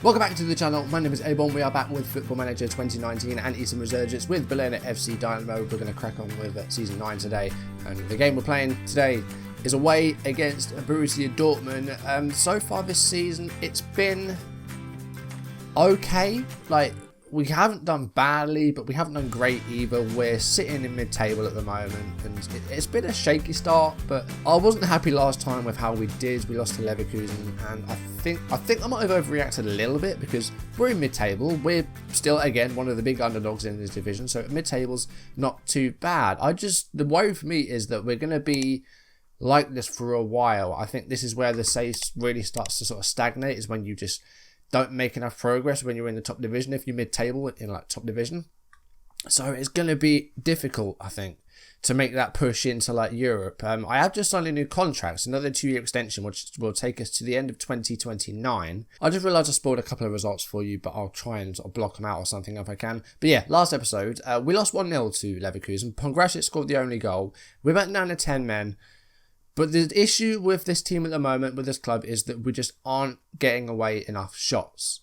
Welcome back to the channel. My name is A-Bomb. We are back with Football Manager 2019 and Eastern Resurgence with Berliner FC Dynamo. We're going to crack on with Season 9 today. And the game we're playing today is away against Borussia Dortmund. So far this season, it's been okay. We haven't done badly, but we haven't done great either. We're sitting in mid-table at the moment, and it's been a shaky start, but I wasn't happy last time with how we did. We lost to Leverkusen, and I think I might have overreacted a little bit because we're in mid-table. We're still, again, one of the big underdogs in this division, so mid-table's not too bad. The worry for me is that we're going to be like this for a while. I think this is where the safe really starts to sort of stagnate, is when you just don't make enough progress when you're in the top division, if you're mid-table in top division. So it's going to be difficult, I think, to make that push into Europe. I have just signed a new contract, another 2-year extension, which will take us to the end of 2029. I just realised I spoiled a couple of results for you, but I'll try and sort of block them out or something if I can. But yeah, last episode, we lost 1-0 to Leverkusen. Pongracic scored the only goal. We went down to 10 men. But the issue with this team at the moment, with this club, is that we just aren't getting away enough shots.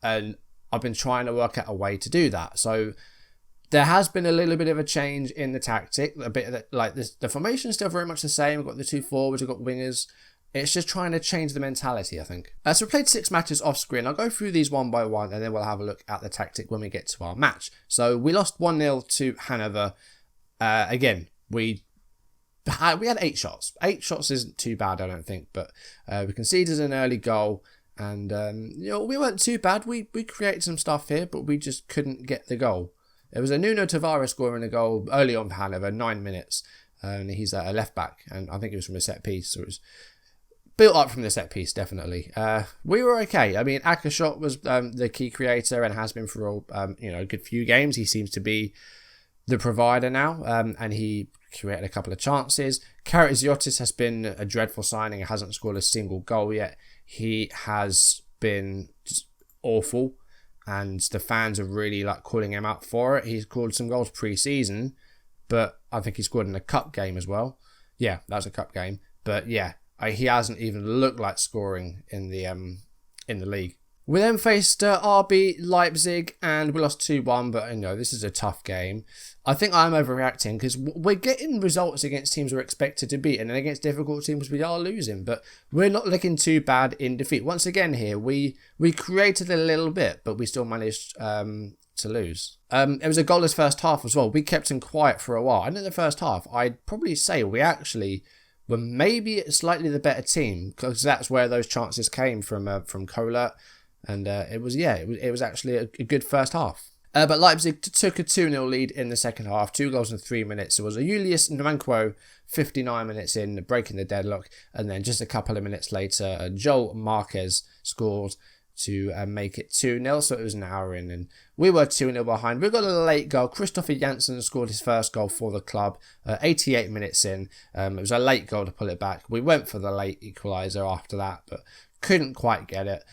And I've been trying to work out a way to do that. So there has been a little bit of a change in the tactic. A bit of the formation is still very much the same. We've got the two forwards, we've got wingers. It's just trying to change the mentality, I think. So we played 6 matches off screen. I'll go through these one by one, and then we'll have a look at the tactic when we get to our match. So we lost 1-0 to Hanover. Again, we had 8 shots. 8 shots isn't too bad, I don't think, but we conceded an early goal, and we weren't too bad. We created some stuff here, but we just couldn't get the goal. It was a Nuno Tavares scoring a goal early on for Hanover, 9 minutes, and he's a left back, and I think it was from a set piece, so it was built up from the set piece, definitely. We were okay. I mean, Akashot was the key creator and has been for a good few games. He seems to be the provider now, and he created a couple of chances. Karatziotis has been a dreadful signing. He hasn't scored a single goal yet. He has been just awful, and the fans are really calling him out for it. He's scored some goals pre-season, but I think he scored in a cup game as well. Yeah, that was a cup game. But yeah, he hasn't even looked like scoring in the league. We then faced RB Leipzig, and we lost 2-1, but this is a tough game. I think I'm overreacting because we're getting results against teams we're expected to beat, and then against difficult teams we are losing, but we're not looking too bad in defeat. Once again here, we created a little bit, but we still managed to lose. It was a goalless first half as well. We kept him quiet for a while, and in the first half, I'd probably say we actually were maybe slightly the better team, because that's where those chances came from Kohler. And it was actually a good first half. But Leipzig took a 2-0 lead in the second half, 2 goals in 3 minutes. It was a Julius Nwankwo, 59 minutes in, breaking the deadlock. And then just a couple of minutes later, Joel Marquez scored to make it 2-0. So it was an hour in, and we were 2-0 behind. We got a late goal. Christopher Janssen scored his first goal for the club, 88 minutes in. It was a late goal to pull it back. We went for the late equaliser after that, but couldn't quite get it.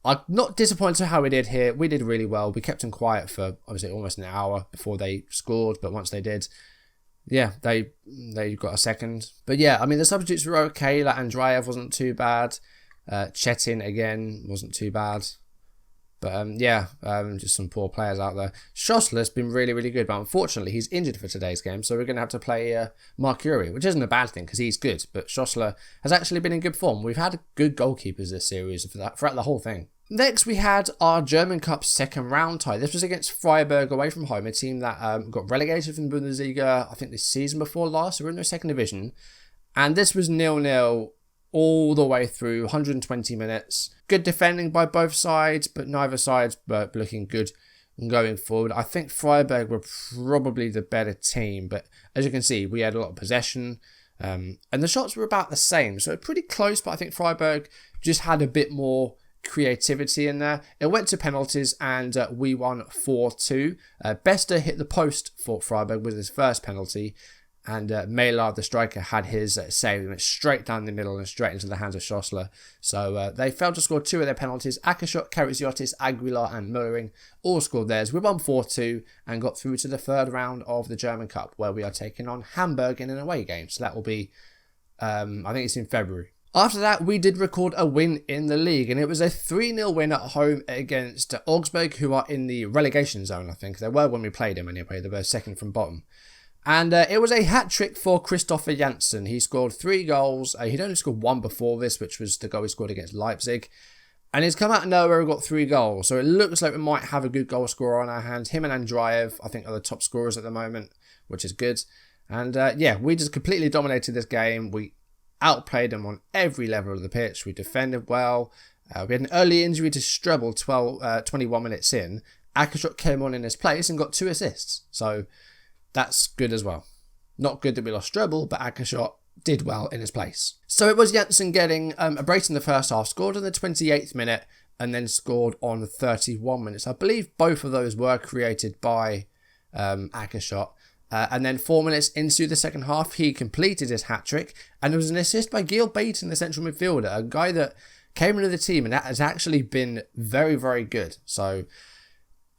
I'm not disappointed how we did here. We did really well. We kept them quiet for obviously almost an hour before they scored, but once they did, yeah, they got a second. But yeah, I mean, the substitutes were okay. Andreev wasn't too bad. Chetin again wasn't too bad. But just some poor players out there. Schossler's been really, really good, but unfortunately he's injured for today's game, so we're going to have to play Mark Uri, which isn't a bad thing because he's good, but Schossler has actually been in good form. We've had good goalkeepers this series throughout the whole thing. Next, we had our German Cup second round tie. This was against Freiburg away from home, a team that got relegated from the Bundesliga, I think this season before last. So we're in their second division. And this was 0-0 all the way through, 120 minutes. Good defending by both sides, but neither side's looking good going forward. I think Freiburg were probably the better team, but as you can see, we had a lot of possession. And the shots were about the same, so pretty close, but I think Freiburg just had a bit more creativity in there. It went to penalties, and we won 4-2. Bester hit the post for Freiburg with his first penalty, and Maylard, the striker, had his save. He went straight down the middle and straight into the hands of Schossler. So they failed to score 2 of their penalties. Akashot, Karatziotis, Aguilar and Möhring all scored theirs. We won 4-2 and got through to the third round of the German Cup, where we are taking on Hamburg in an away game. So that will be, I think it's in February. After that, we did record a win in the league, and it was a 3-0 win at home against Augsburg, who are in the relegation zone, I think. They were when we played them anyway. They were second from bottom. And it was a hat-trick for Christopher Janssen. He scored 3 goals. He'd only scored 1 before this, which was the goal he scored against Leipzig. And he's come out of nowhere and got 3 goals. So it looks like we might have a good goal scorer on our hands. Him and Andreev, I think, are the top scorers at the moment, which is good. And yeah, we just completely dominated this game. We outplayed them on every level of the pitch. We defended well. We had an early injury to Strebel 21 minutes in. Akashot came on in his place and got 2 assists. So that's good as well. Not good that we lost Strebel, but Akashot did well in his place. So it was Janssen getting a brace in the first half, scored in the 28th minute, and then scored on the 31 minutes. I believe both of those were created by Akashot. And then 4 minutes into the second half, he completed his hat-trick, and it was an assist by Gil Baton, the central midfielder, a guy that came into the team and that has actually been very, very good. So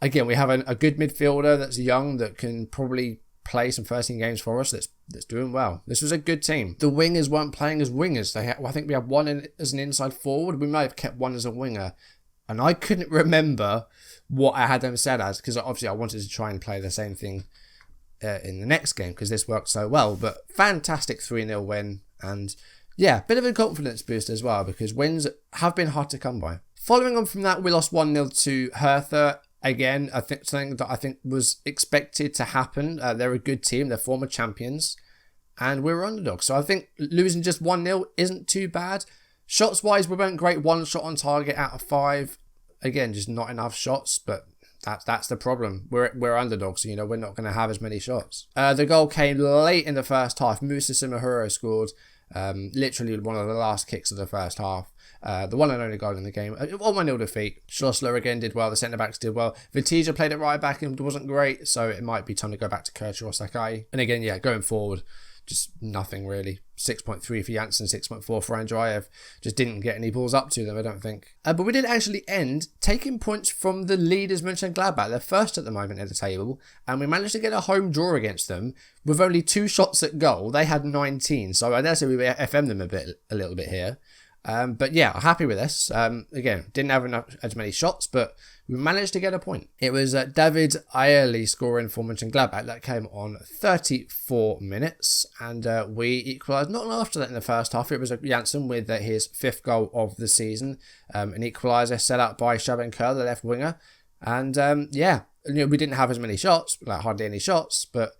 again, we have a good midfielder that's young that can probably play some 13 games for us that's doing well. This was a good team. The wingers weren't playing as wingers. I think we had one as an inside forward. We might have kept one as a winger. And I couldn't remember what I had them set as, because obviously I wanted to try and play the same thing in the next game because this worked so well. But fantastic 3-0 win. And yeah, bit of a confidence boost as well, because wins have been hard to come by. Following on from that, we lost 1-0 to Hertha. Again, I think something that I think was expected to happen. They're a good team. They're former champions. And we're underdogs. So I think losing just 1-0 isn't too bad. Shots-wise, we weren't great. 1 shot on target out of 5. Again, just not enough shots. But that's the problem. We're underdogs. So, we're not going to have as many shots. The goal came late in the first half. Musa Simahuro scored. Literally one of the last kicks of the first half. The one and only goal in the game. 1-0 defeat. Schlossler again did well. The centre-backs did well. Vitija played it right back and wasn't great, so it might be time to go back to Kircher or Sakai. And again, yeah, going forward, just nothing really. 6.3 for Janssen, 6.4 for Andreev. Just didn't get any balls up to them, I don't think. But we did actually end taking points from the leaders Mönchengladbach. They're first at the moment at the table, and we managed to get a home draw against them with only 2 shots at goal. They had 19, so I dare say we FM them a little bit here. But yeah, happy with this. Again, didn't have as many shots, but we managed to get a point. It was David Ayerli scoring for Mönchengladbach. That came on 34 minutes, and we equalised. Not long after that in the first half, it was Janssen with his 5th goal of the season. An equaliser set up by Shaban Kerr, the left winger. And yeah, we didn't have as many shots, like hardly any shots, but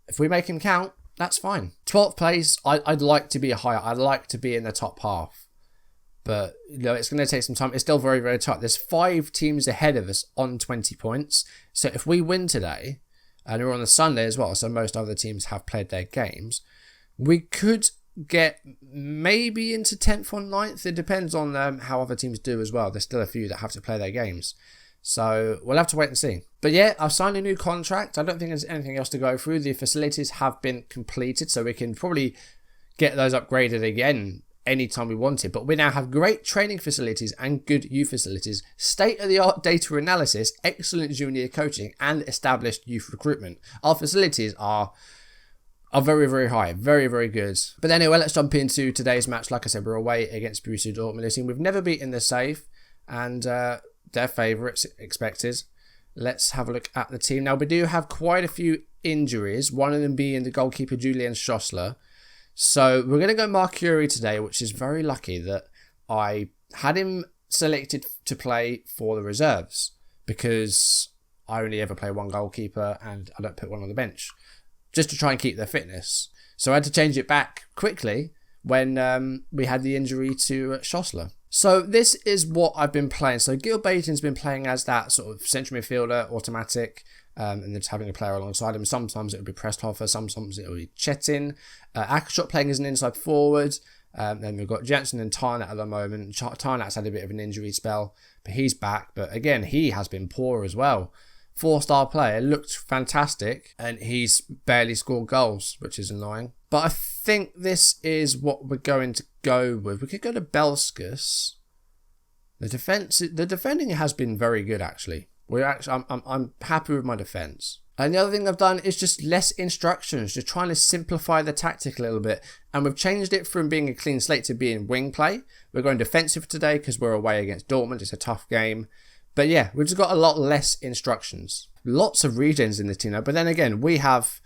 if we make him count, that's fine. 12th place, I'd like to be higher. I'd like to be in the top half. But, it's going to take some time. It's still very, very tight. There's 5 teams ahead of us on 20 points. So if we win today, and we're on the Sunday as well, so most other teams have played their games, we could get maybe into 10th or 9th. It depends on how other teams do as well. There's still a few that have to play their games. So we'll have to wait and see. But yeah, I've signed a new contract. I don't think there's anything else to go through. The facilities have been completed, so we can probably get those upgraded again anytime we wanted. But we now have great training facilities and good youth facilities, state-of-the-art data analysis, excellent junior coaching, and established youth recruitment. Our facilities are very, very high. Very, very good. But anyway, let's jump into today's match. Like I said, we're away against Borussia Dortmund, a team we've never beaten the safe, and their favourites expected. Let's have a look at the team. Now, we do have quite a few injuries, one of them being the goalkeeper Julian Schossler. So we're going to go Marchiori today, which is very lucky that I had him selected to play for the reserves, because I only ever play one goalkeeper and I don't put one on the bench, just to try and keep their fitness. So I had to change it back quickly when we had the injury to Schossler. So this is what I've been playing. So Gil Baton's been playing as that sort of central midfielder, automatic, and then just having a player alongside him. Sometimes it would be Presthofer, sometimes it would be Chetin. Akashot playing as an inside forward. Then we've got Janssen and Tarnat at the moment. Tarnat's had a bit of an injury spell, but he's back. But again, he has been poor as well. 4-star player, looked fantastic, and he's barely scored goals, which is annoying. But I think this is what we're going to go with. We could go to Belskus. The defending has been very good, actually. I'm happy with my defence. And the other thing I've done is just less instructions, just trying to simplify the tactic a little bit. And we've changed it from being a clean slate to being wing play. We're going defensive today because we're away against Dortmund. It's a tough game. But yeah, we've just got a lot less instructions. Lots of regens in the team, but then again, we have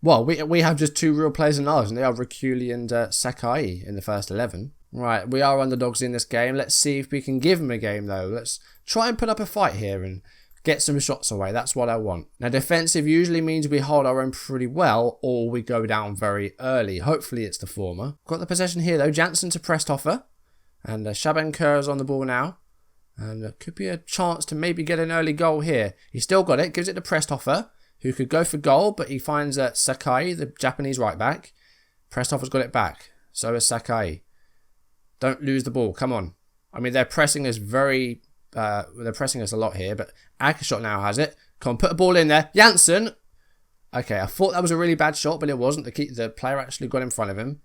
just 2 real players in ours, and they are Rikuli and Sakai in the first 11. Right, we are underdogs in this game. Let's see if we can give them a game, though. Let's try and put up a fight here and get some shots away. That's what I want. Now, defensive usually means we hold our own pretty well, or we go down very early. Hopefully, it's the former. Got the possession here, though. Janssen to Presthofer. And Shaban Kerr's on the ball now. And there could be a chance to maybe get an early goal here. He's still got it. Gives it to Presthofer, who could go for goal, but he finds Sakai, the Japanese right back. Presthofer's got it back. So is Sakai. Don't lose the ball. Come on. I mean, they're pressing us they're pressing us a lot here, but Akashot now has it. Come on, put a ball in there. Janssen. Okay, I thought that was a really bad shot, but it wasn't. The player actually got in front of him.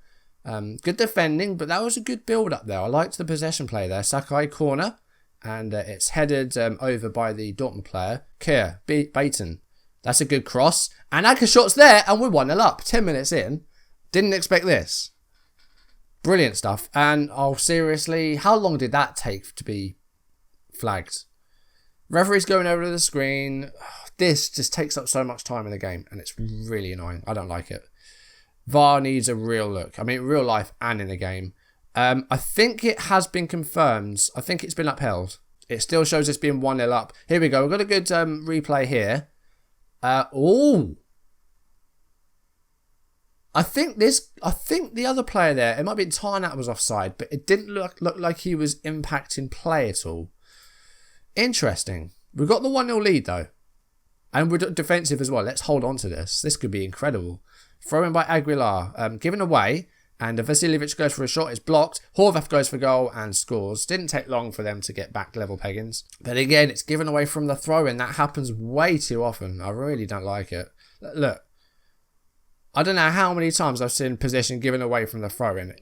Good defending, but that was a good build-up there. I liked the possession play there. Sakai corner, and it's headed over by the Dortmund player. Kerr, Baton. That's a good cross. And Akashot's there, and we're 1-0 up. 10 minutes in. Didn't expect this. Brilliant stuff. And, oh, seriously, how long did that take to be flagged? Referee's going over to the screen. This just takes up so much time in the game, and it's really annoying. I don't like it. VAR needs a real look. I mean, real life and in the game. I think it has been confirmed. I think it's been upheld. It still shows it's been 1-0 up. Here we go. We've got a good replay here. I think the other player there, it might be Tarnat was offside, but it didn't look like he was impacting play at all. Interesting. We've got the 1-0 lead though. And we're defensive as well. Let's hold on to this. This could be incredible. Throw in by Aguilar. Given away. And Vasiljevic goes for a shot. It's blocked. Horvath goes for goal and scores. Didn't take long for them to get back level peggings. But again, it's given away from the throw-in. That happens way too often. I really don't like it. Look. I don't know how many times I've seen possession given away from the throw-in.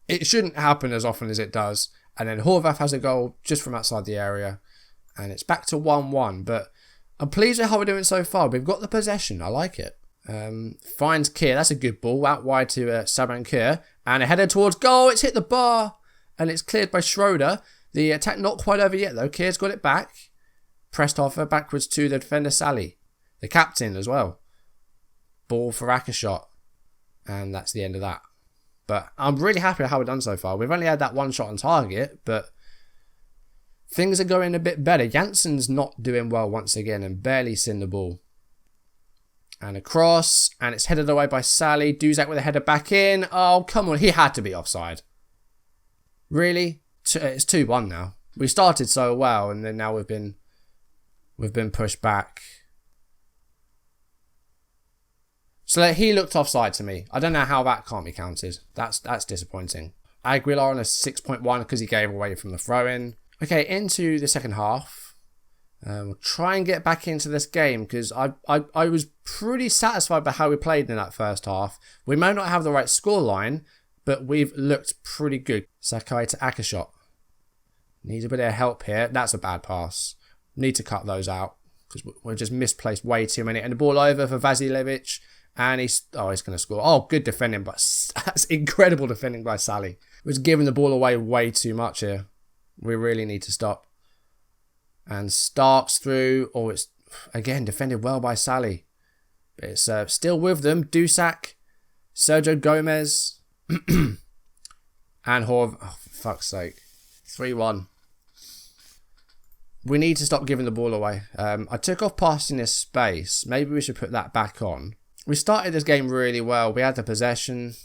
It shouldn't happen as often as it does. And then Horvath has a goal just from outside the area. And it's back to 1-1. But I'm pleased with how we're doing so far. We've got the possession. I like it. Finds Kier. That's a good ball. Out wide to Saban Kier. And a header towards goal. It's hit the bar. And it's cleared by Schroeder. The attack not quite over yet though. Kier's got it back. Presthofer backwards to the defender Sally. The captain as well. Ball for Akashot. And that's the end of that. But I'm really happy with how we've done so far. We've only had that one shot on target. But things are going a bit better. Janssen's not doing well once again. And barely seen the ball. And a cross, and it's headed away by Sally. Duzak with a header back in. Oh, come on. He had to be offside. Really? It's 2-1 now. We started so well, and then now we've been pushed back. So he looked offside to me. I don't know how that can't be counted. That's disappointing. Aguilar on a 6.1 because he gave away from the throw-in. Okay, into the second half. We'll try and get back into this game because I was pretty satisfied by how we played in that first half. We may not have the right scoreline, but we've looked pretty good. Sakai to Akashot. Needs a bit of help here. That's a bad pass. Need to cut those out because we've just misplaced way too many. And the ball over for Vasiljevic. And he's going to score. Oh, good defending. But that's incredible defending by Sally. We're giving the ball away way too much here. We really need to stop. And Starks through. Oh, it's again defended well by Sally. But it's still with them. Dusak, Sergio Gomez, and Horv. Oh, for fuck's sake. 3-1. We need to stop giving the ball away. I took off passing this space. Maybe we should put that back on. We started this game really well. We had the possession.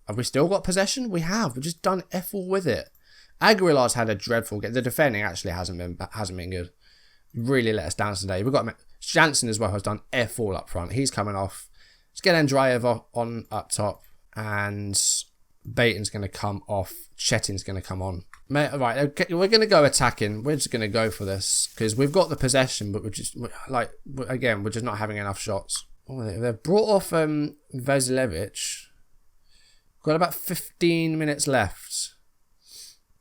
Have we still got possession? We have. We've just done F-all with it. Aguilar's had a dreadful game. The defending actually hasn't been good. Really let us down today. We've got Janssen as well has done F-all up front. He's coming off. Let's get Andreev on up top. And Baton's going to come off. Chetin's going to come on. Right, okay, we're going to go attacking. We're just going to go for this. Because we've got the possession, but we're just not having enough shots. Oh, they've brought off Vasiljevic. Got about 15 minutes left.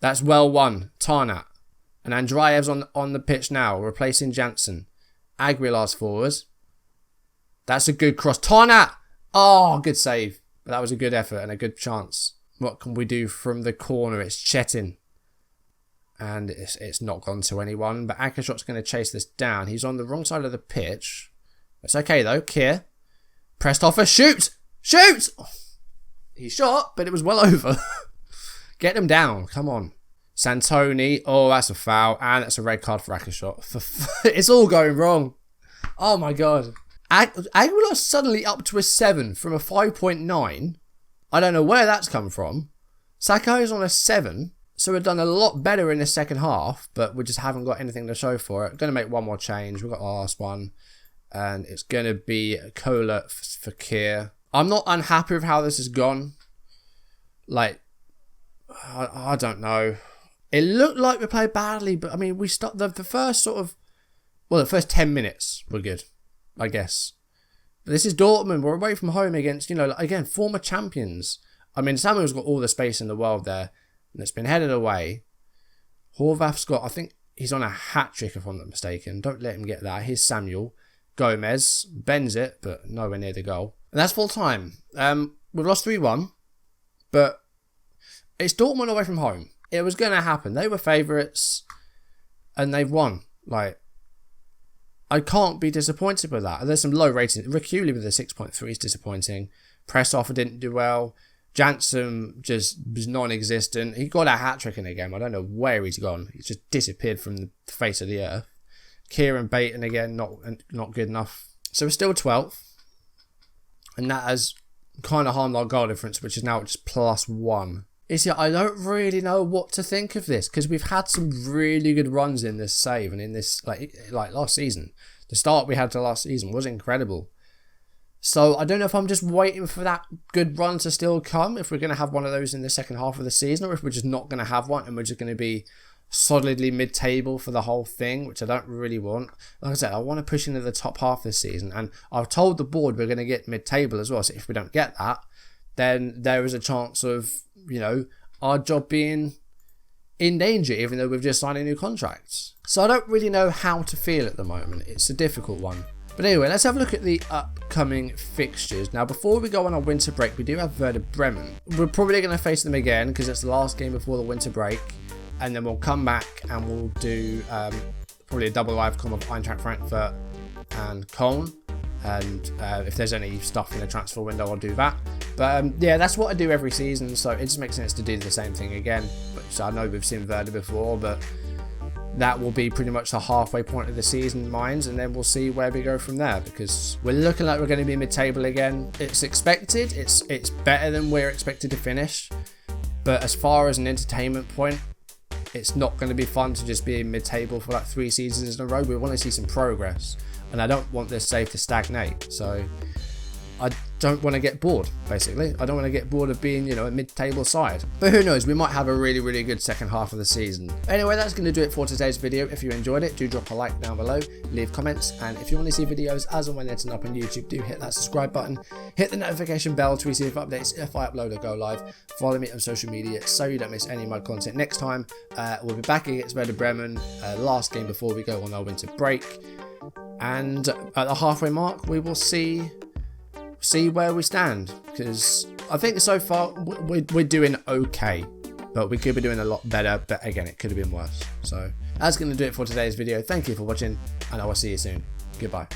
That's well won. Tarnat. And Andreev's on the pitch now, replacing Janssen. Aguilar's forwards. That's a good cross. Tarnat! Oh, good save. But that was a good effort and a good chance. What can we do from the corner? It's Chetin. And it's not gone to anyone. But Akashot's going to chase this down. He's on the wrong side of the pitch. It's okay, though. Kier. Pressed off a shoot! Shoot! Oh, he shot, but it was well over. Get him down. Come on. Santoni. Oh, that's a foul. And that's a red card for Akashot. It's all going wrong. Oh, my God. Aguilar's suddenly up to a 7 from a 5.9. I don't know where that's come from. Sakai's on a 7. So we've done a lot better in the second half. But we just haven't got anything to show for it. Going to make one more change. We've got our last one. And it's going to be Cola for Kier. I'm not unhappy with how this has gone. Like, I don't know. It looked like we played badly. But, I mean, we start the first sort of... Well, the first 10 minutes were good, I guess. But this is Dortmund. We're away from home against, you know, again, former champions. I mean, Samuel's got all the space in the world there. And it's been headed away. Horvath's got, I think he's on a hat-trick if I'm not mistaken. Don't let him get that. Here's Samuel. Gomez bends it, but nowhere near the goal. And that's full time. We've lost 3-1. But it's Dortmund away from home. It was going to happen. They were favourites. And they've won. Like, I can't be disappointed with that. There's some low ratings. Riccioli with a 6.3 is disappointing. Press offer didn't do well. Janssen just was non-existent. He got a hat-trick in the game. I don't know where he's gone. He's just disappeared from the face of the earth. Kieran Baton again, not good enough. So we're still 12th. And that has kind of harmed our goal difference, which is now just +1. You see, I don't really know what to think of this, because we've had some really good runs in this save and in this, like last season. The start we had to last season was incredible. So I don't know if I'm just waiting for that good run to still come, if we're going to have one of those in the second half of the season, or if we're just not going to have one and we're just going to be solidly mid-table for the whole thing, which I don't really want. Like I said, I want to push into the top half this season, and I've told the board we're going to get mid-table as well. So if we don't get that, then there is a chance of, you know, our job being in danger, even though we've just signed a new contract. So I don't really know how to feel at the moment. It's a difficult one. But anyway, let's have a look at the upcoming fixtures. Now, before we go on our winter break, we do have Werder Bremen. We're probably going to face them again because it's the last game before the winter break. And then we'll come back and we'll do probably a double live com of Eintracht Frankfurt and Köln. And if there's any stuff in the transfer window, I'll do that. But yeah, that's what I do every season. So it just makes sense to do the same thing again. So I know we've seen Werder before, but that will be pretty much the halfway point of the season, mines, and then we'll see where we go from there, because we're looking like we're going to be mid-table again. It's expected. It's better than we're expected to finish. But as far as an entertainment point, it's not going to be fun to just be in mid-table for like 3 seasons in a row. We want to see some progress, and I don't want this save to stagnate. So I don't want to get bored, basically. I don't want to get bored of being, you know, a mid-table side. But who knows, we might have a really, really good second half of the season. Anyway, that's going to do it for today's video. If you enjoyed it, do drop a like down below, leave comments, and if you want to see videos as and when they're up on YouTube, do hit that subscribe button, hit the notification bell to receive updates if I upload or go live. Follow me on social media so you don't miss any of my content. Next time, we'll be back against Werder Bremen, last game before we go on our winter break. And at the halfway mark, we will see where we stand, because I think so far we're doing okay, but we could be doing a lot better. But again, it could have been worse. So that's going to do it for today's video. Thank you for watching, and I will see you soon. Goodbye.